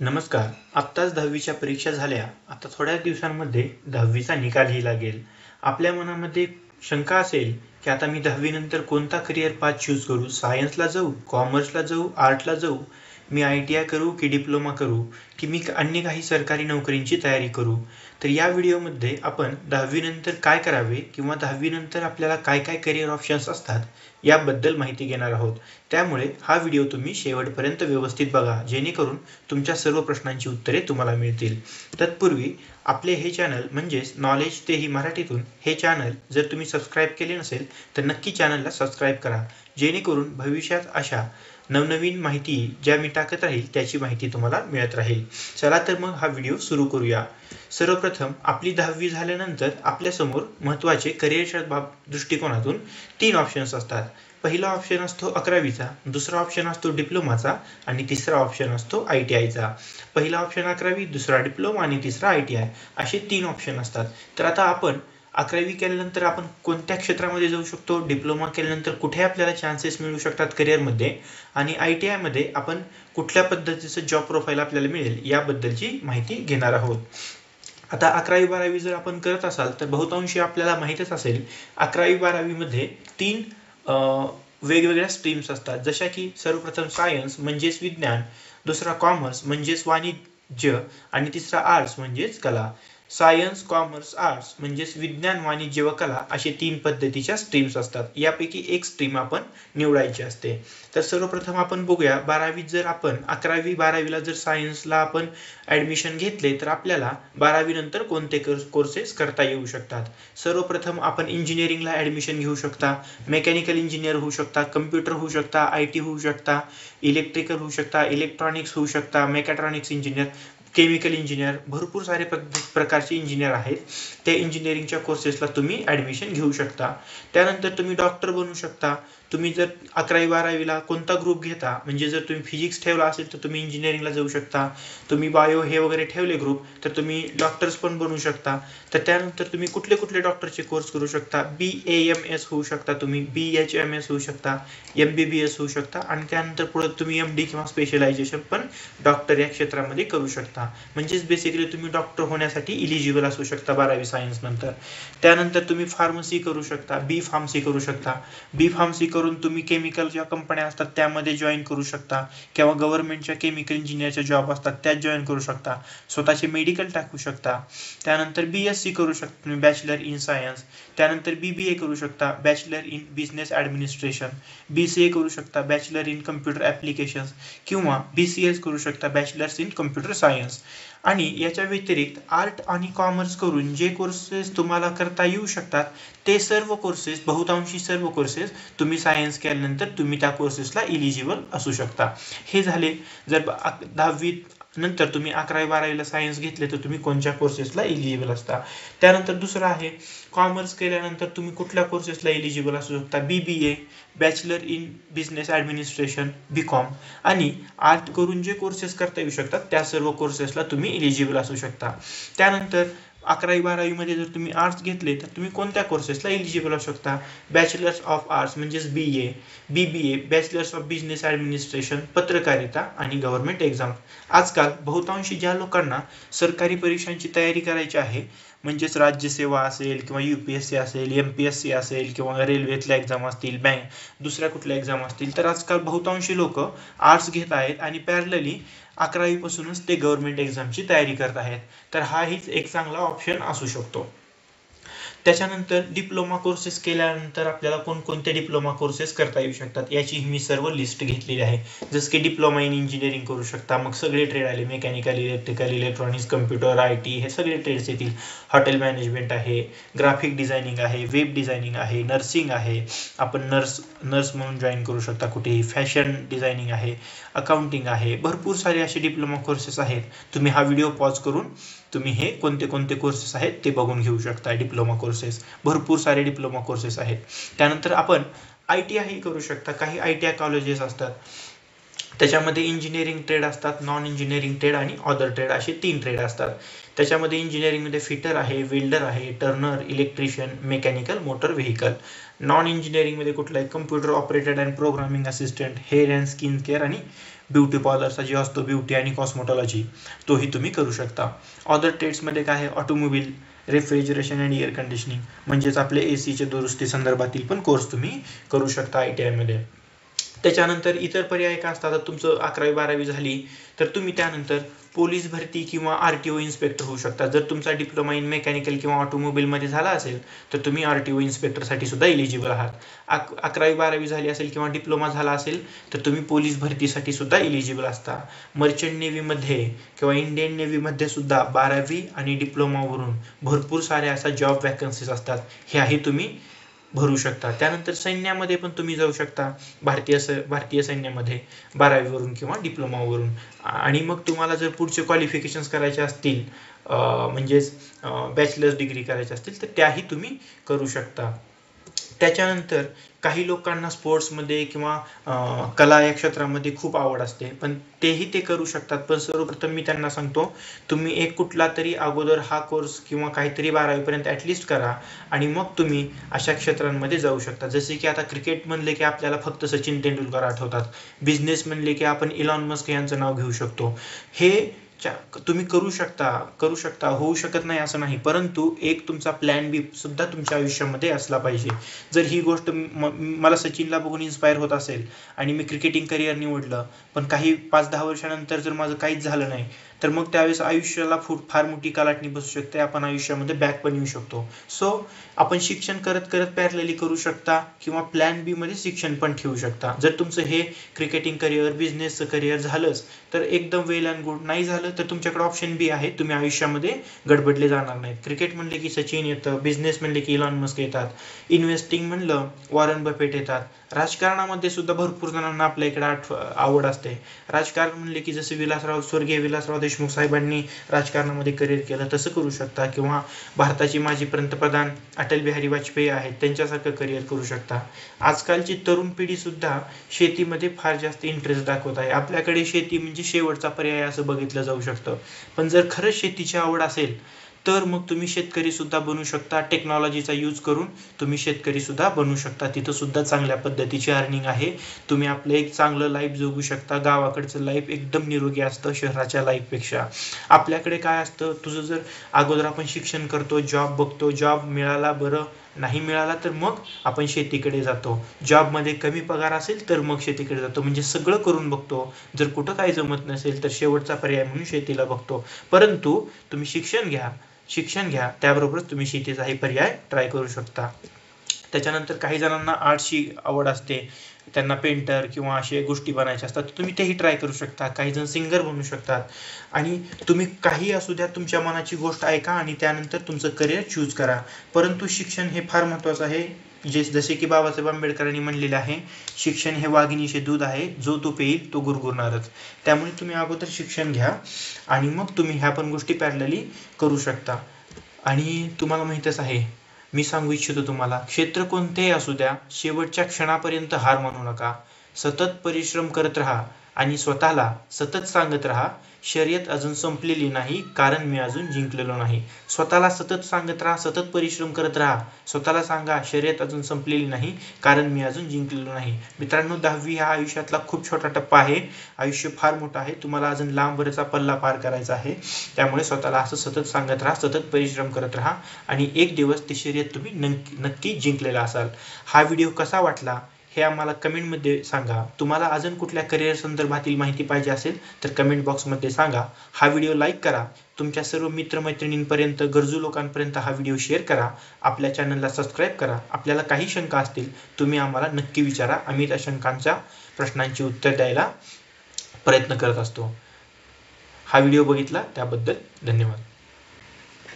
नमस्कार. आत्ताच 10वीच्या परीक्षा झाल्या. आता थोड्या दिवसांमध्ये 10वीचा निकालही लागेल. आपल्या मनामध्ये शंका असेल की आता मी 10वी नंतर कोणता करिअर पाथ चूज करू? सायन्सला जाऊ, कॉमर्सला जाऊ, आर्टला जाऊ, मी ITI करू की डिप्लोमा करू, की मी अन्य काही सरकारी नोकरींची तयारी करू? तर या व्हिडिओमध्ये आपण 10वी नंतर काय करावे किंवा 10वी नंतर आपल्याला काय काय करिअर ऑप्शन्स असतात याबद्दल माहिती घेणार आहोत. त्यामुळे हा व्हिडिओ तुम्ही शेवटपर्यंत व्यवस्थित बघा, जेणेकरून तुमच्या सर्व प्रश्नांची उत्तरे तुम्हाला मिळतील. तत्पूर्वी आपले हे चॅनल म्हणजेच नॉलेज ते ही मराठीतून हे चॅनल जर तुम्ही सबस्क्राईब केले नसेल तर नक्की चॅनलला सबस्क्राईब करा, जेणेकरून भविष्यात अशा नवनवीन माहिती ज्या मी टाकत राहील त्याची माहिती तुम्हाला मिळत राहील. चला तर मग हा व्हिडिओ सुरू करूया. सर्वप्रथम आपली 10वी झाल्यानंतर आपल्यासमोर महत्त्वाचे करिअरच्या दृष्टिकोनातून 3 ऑप्शन्स असतात. पहिला ऑप्शन असतो 11वीचा, दुसरा ऑप्शन असतो डिप्लोमाचा आणि तिसरा ऑप्शन असतो ITIचा. पहिला ऑप्शन 11वी, दुसरा डिप्लोमा आणि तिसरा ITI असे 3 ऑप्शन असतात. तर आता आपण 11वी केल्यानंतर आपण कोणत्या क्षेत्रामध्ये जाऊ शकतो, डिप्लोमा केल्यानंतर कुठे आपल्याला चान्सेस मिळू शकतात करिअरमध्ये आणि ITI मध्ये आपण कुठल्या पद्धतीचं जॉब प्रोफाईल आपल्याला मिळेल याबद्दलची माहिती घेणार आहोत. आता 11वी-12वी जर आपण करत असाल तर बहुतांशी आपल्याला माहीतच असेल 11वी-12वी मध्ये 3 वेगवेगळ्या स्ट्रीम्स असतात, जशा की सर्वप्रथम सायन्स म्हणजेच विज्ञान, दुसरा कॉमर्स म्हणजेच वाणिज्य आणि तिसरा आर्ट्स म्हणजेच कला. सायन्स, कॉमर्स, आर्ट्स म्हणजेच विज्ञान, वाणिज्य व कला असे 3 पद्धतीच्या स्ट्रीम्स असतात. यापैकी एक स्ट्रीम आपण निवडायची असते. तर सर्वप्रथम आपण बघूया 12वीत जर आपण 11वी-12वीला जर सायन्सला आपण ॲडमिशन घेतले तर आपल्याला 12वी नंतर कोणते कोर्सेस करता येऊ शकतात. सर्वप्रथम आपण इंजिनिअरिंगला ॲडमिशन घेऊ शकता, मेकॅनिकल इंजिनियर होऊ शकता, कम्प्युटर होऊ शकता, IT होऊ शकता, इलेक्ट्रिकल होऊ शकता, इलेक्ट्रॉनिक्स होऊ शकता, मेकॅट्रॉनिक्स इंजिनियर, केमिकल इंजिनियर, भरपूर सारे प्रकारचे इंजिनियर आहेत. त्या इंजिनिअरिंगच्या कोर्सेसला तुम्ही ॲडमिशन घेऊ शकता. त्यानंतर तुम्ही डॉक्टर बनू शकता. तुम्ही जर 11वी-12वीला कोणता ग्रुप घेता, म्हणजे जर तुम्ही फिजिक्स ठेवला असेल तर तुम्ही इंजिनिअरिंगला जाऊ शकता. तुम्ही बायो हे वगैरे ठेवले ग्रुप तर तुम्ही डॉक्टर्स पण बनू शकता. तर त्यानंतर तुम्ही कुठले कुठले डॉक्टरचे कोर्स करू शकता, BAMS होऊ शकता, तुम्ही BHMS होऊ शकता, MBBS होऊ शकता आणि त्यानंतर पुढे तुम्ही MD किंवा स्पेशलायझेशन पण डॉक्टर या क्षेत्रामध्ये करू शकता. म्हणजेच बेसिकली तुम्ही डॉक्टर होण्यासाठी इलिजिबल असू शकता 12वी सायन्स नंतर. त्यानंतर तुम्ही फार्मसी करू शकता, B फार्मसी करू शकता. B फार्मसी करून तुम्ही केमिकल ज्या कंपन्या असतात त्यामध्ये जॉईन करू शकता किंवा गव्हर्नमेंटच्या केमिकल इंजिनिअरच्या जॉब असतात त्यात जॉईन करू शकता. स्वतःचे मेडिकल टाकू शकता. त्यानंतर BSc करू शकता तुम्ही, बॅचलर इन सायन्स. त्यानंतर BBA करू शकता, bachelor in business administration. BCA करू शकता, बॅचलर इन कम्प्युटर ॲप्लिकेशन्स किंवा BCS करू शकता, बॅचलर्स इन कम्प्युटर सायन्स. आणि याच्या व्यतिरिक्त आर्ट आणि कॉमर्स करून जे कोर्सेस तुम्हाला करता येऊ शकतात ते सर्व कोर्सेस, बहुतांशी सर्व कोर्सेस तुम्ही सायन्स केल्यानंतर तुम्ही त्या कोर्सेसला इलिजिबल असू शकता. हे झाले जर 10वी नंतर तुम्ही 11वी-12वीला सायन्स घेतले तर तुम्ही कोणत्या कोर्सेसला इलिजिबल असता. त्यानंतर दुसरं आहे कॉमर्स केल्यानंतर तुम्ही कुठल्या कोर्सेसला इलिजिबल असू शकता, BBA, bachelor in business administration, BCom. आणि आर्ट करून जे कोर्सेस करता येऊ शकतात त्या सर्व कोर्सेसला तुम्ही इलिजिबल असू शकता. त्यानंतर 11वी-12वी मध्ये जर तुम्ही आर्ट्स घेतले तर तुम्ही कोणत्या कोर्सेसला इलिजिबल असू शकता, बॅचलर्स ऑफ आर्ट्स म्हणजेच BA, BBA, bachelors of business administration, पत्रकारिता आणि गव्हर्नमेंट एक्झाम. आजकाल बहुतांशी ज्या लोकांना सरकारी परीक्षांची तयारी करायची आहे, म्हणजेच राज्यसेवा असेल किंवा UPSC असेल, MPSC असेल किंवा रेल्वेतल्या एक्झाम असतील, दुसऱ्या कुठल्या एक्झाम असतील, तर आजकाल बहुतांशी लोक आर्ट्स घेत आहेत आणि पॅरलली 11वी पासूनच ते गव्हर्नमेंट एक्झामची तयारी करत आहेत. तर हाच एक चांगला ऑप्शन असू शकतो. त्याच्यानंतर डिप्लोमा कोर्सेस केल्यानंतर आपल्याला कोणकोणते डिप्लोमा कोर्सेस करता येऊ शकतात याची मी सर्व लिस्ट घेतलेली आहे. जसं की डिप्लोमा इन इंजिनिअरिंग करू शकता, मग सगळे ट्रेड आले, mechanical, electrical, electronics, computer, IT हे सगळे ट्रेड्स येतील. हॉटेल मॅनेजमेंट आहे, ग्राफिक डिझायनिंग आहे, वेब डिझायनिंग आहे, नर्सिंग आहे, आपण नर्स म्हणून जॉईन करू शकता कुठेही, फॅशन डिझायनिंग आहे, अकाउंटिंग आहे. भरपूर सारे असे डिप्लोमा कोर्सेस आहेत. तुम्ही हा व्हिडिओ पॉज करून तुम्ही हे कोणते कोणते कोर्सेस आहेत ते बघून घेऊ शकता. डिप्लोमा कोर्सेस भरपूर सारे डिप्लोमा कोर्सेस आहेत. त्यानंतर आपण ITI करू शकता. काही ITI कॉलेजेस असतात त्याच्यामध्ये इंजिनिअरिंग ट्रेड असतात, नॉन इंजिनिअरिंग ट्रेड आणि अदर ट्रेड असे 3 ट्रेड असतात. त्याच्यामध्ये इंजिनिअरिंगमध्ये फिटर आहे, वेल्डर आहे, Turner, electrician, mechanical, motor vehicle. Non इंजिनिअरिंगमध्ये कुठलं आहे, computer operated and programming assistant, hair and skin care आणि ब्युटी पार्लरचा जे असतो ब्युटी आणि कॉस्मेटॉलॉजी तोही तुम्ही करू शकता. अदर ट्रेड्समध्ये काय आहे, automobile, refrigeration and air conditioning म्हणजेच आपले एसीचे दुरुस्ती संदर्भातील पण कोर्स तुम्ही करू शकता ITI मध्ये. त्याच्यानंतर इतर पर्याय काय असतात, आता तुमचं 11वी-12वी झाली तर तुम्ही त्यानंतर पोलीस भरती किंवा RTO इन्स्पेक्टर होऊ शकता. जर तुमचा डिप्लोमा इन मेकॅनिकल किंवा ऑटोमोबाईलमध्ये झाला असेल तर तुम्ही RTO इन्स्पेक्टरसाठी सुद्धा एलिजिबल आहात. 11वी-12वी झाली असेल किंवा डिप्लोमा झाला असेल तर तुम्ही पोलीस भरतीसाठी सुद्धा एलिजिबल असता. मर्चंट नेव्हीमध्ये किंवा इंडियन नेव्हीमध्ये सुद्धा 12वी आणि डिप्लोमावरून भरपूर साऱ्या अशा जॉब वॅकन्सीज असतात, ह्याही तुम्ही भरू शकता. त्यानंतर सैन्यामध्ये पण तुम्ही जाऊ शकता, भारतीय सैन्यामध्ये 12वी वरून किंवा डिप्लोमावरून. आणि मग तुम्हाला जर पुढचे क्वालिफिकेशन्स करायचे असतील, म्हणजेच बॅचलर्स डिग्री करायची असतील तर त्याही तुम्ही करू शकता. त्याच्यानंतर काही लोकांना स्पोर्ट्समध्ये किंवा कला या क्षेत्रामध्ये खूप आवड असते, पण तेही ते करू शकतात. पण सर्वप्रथम मी त्यांना सांगतो, तुम्ही एक कुठला तरी अगोदर हा कोर्स किंवा काहीतरी 12वी पर्यंत ॲटलिस्ट करा आणि मग तुम्ही अशा क्षेत्रांमध्ये जाऊ शकता. जसे की आता क्रिकेट म्हणले की आपल्याला फक्त सचिन तेंडुलकर आठवतात, बिझनेस म्हणले की आपण इलॉन मस्क यांचं नाव घेऊ शकतो. हे तुम्ही करू शकता, होऊ शकत नाही असं नाही, परंतु एक तुमचा प्लॅन बी सुद्धा तुमच्या आयुष्यामध्ये असला पाहिजे. जर ही गोष्ट मला सचिनला बघून इन्स्पायर होत असेल आणि मी क्रिकेटिंग करिअर निवडलं, पण काही 5-10 वर्षानंतर जर माझं काहीच झालं नाही तर मग त्यावेळेस आयुष्याला फार मोठी कलाटणी बसू शकते, आपण आयुष्यामध्ये बॅक पण येऊ शकतो. सो आपण शिक्षण करत करत पॅरलली करू शकता किंवा प्लॅन बी मध्ये शिक्षण पण ठेवू शकता. जर तुमचं हे क्रिकेटिंग करिअर, बिझनेसचं करिअर झालंच तर एकदम वेल अँड गुड, नाही झालं तर तुमच्याकडे ऑप्शन बी आहे, तुम्ही आयुष्यामध्ये गडबडले जाणार नाहीत. क्रिकेट म्हणले की सचिन येतं, बिझनेस म्हणले की इलॉन मस्क येतात, इन्व्हेस्टिंग म्हणलं वॉरन बफेट येतात, राजकारणामध्ये सुद्धा भरपूर जणांना आपल्या इकडे आवड असते. राजकारण म्हणले की जसं स्वर्गीय विलासराव देशमुख साहेबांनी राजकारणामध्ये करिअर केलं तसं करू शकता, किंवा भारताचे माजी पंतप्रधान अटल बिहारी वाजपेयी आहेत त्यांच्यासारखं करिअर करू शकता. आजकालची तरुण पिढी सुद्धा शेतीमध्ये फार जास्त इंटरेस्ट दाखवत आहे. आपल्याकडे शेती म्हणजे शेवटचा पर्याय असं बघितलं जाऊ शकतं, पण जर खरंच शेतीची आवड असेल तर मग तुम्ही शेतकरी सुद्धा बनू शकता. टेक्नॉलॉजीचा यूज करून तुम्ही शेतकरी सुद्धा बनू शकता. तिथं सुद्धा चांगल्या पद्धतीची अर्निंग आहे. तुम्ही आपलं एक चांगलं लाईफ जगू शकता. गावाकडचं लाईफ एकदम निरोगी असतं शहराच्या लाईफपेक्षा. आपल्याकडे काय असतं, तुझं जर अगोदर आपण शिक्षण करतो, जॉब बघतो, जॉब मिळाला बरं, नाही मिळाला तर मग आपण शेतीकडे जातो, जॉबमध्ये कमी पगार असेल तर मग शेतीकडे जातो, म्हणजे सगळं करून बघतो. जर कुठं काही जमत नसेल तर शेवटचा पर्याय म्हणून शेतीला बघतो. परंतु तुम्ही शिक्षण घ्या, त्याबरोबरच तुम्ही शेतीचाही पर्याय ट्राय करू शकता. त्याच्यानंतर काही जणांना आर्टची आवड असते, त्यांना पेंटर किंवा असे गोष्टी बनायच्या असतात, तुम्ही तेही ट्राय करू शकता. काही जण सिंगर बनू शकतात. आणि तुम्ही काही असू द्या, तुमच्या मनाची गोष्ट ऐका आणि त्यानंतर तुमचं करिअर चूज करा. परंतु शिक्षण हे फार महत्त्वाचं आहे. जसे की बाबासाहेब आंबेडकरांनी म्हणलेले आहे, शिक्षण हे वाघिणीचे दूध आहे, जो तो पेईल तो गुरगुरणारच. त्यामुळे तुम्ही अगोदर शिक्षण घ्या आणि मग तुम्ही ह्या पण गोष्टी पॅरलली करू शकता. आणि तुम्हाला माहीतच आहे, मी सांगू इच्छितो तुम्हाला, क्षेत्र कोणतेही असू द्या, शेवटच्या क्षणापर्यंत हार मानू नका. सतत परिश्रम करत राहा आणि स्वतःला सतत सांगत राहा, शर्यत अजून संपलेली नाही, कारण मी अजून जिंकलेलो नाही. स्वतःला सतत सांगत राहा, सतत परिश्रम करत राहा. स्वतःला सांगा, शर्यत अजून संपलेली नाही, कारण मी अजून जिंकलेलो नाही. मित्रांनो, 10वी हा आयुष्यातला खूप छोटा टप्पा आहे. आयुष्य फार मोठं आहे, तुम्हाला अजून लांबवरचा पल्ला पार करायचा आहे. त्यामुळे स्वतःला असं सतत सांगत राहा, सतत परिश्रम करत राहा आणि एक दिवस ती शर्यत तुम्ही नक्की जिंकलेला असाल. हा व्हिडिओ कसा वाटला हे आम्हाला कमेंटमध्ये सांगा. तुम्हाला अजून कुठल्या करिअर संदर्भातील माहिती पाहिजे असेल तर कमेंट बॉक्समध्ये सांगा. हा व्हिडिओ लाईक करा, तुमच्या सर्व मित्रमैत्रिणींपर्यंत, गरजू लोकांपर्यंत हा व्हिडिओ शेअर करा. आपल्या चॅनलला सबस्क्राईब करा. आपल्याला काही शंका असतील तुम्ही आम्हाला नक्की विचारा, आम्ही त्या शंकांच्या प्रश्नांची उत्तर द्यायला प्रयत्न करत असतो. हा व्हिडिओ बघितला त्याबद्दल धन्यवाद.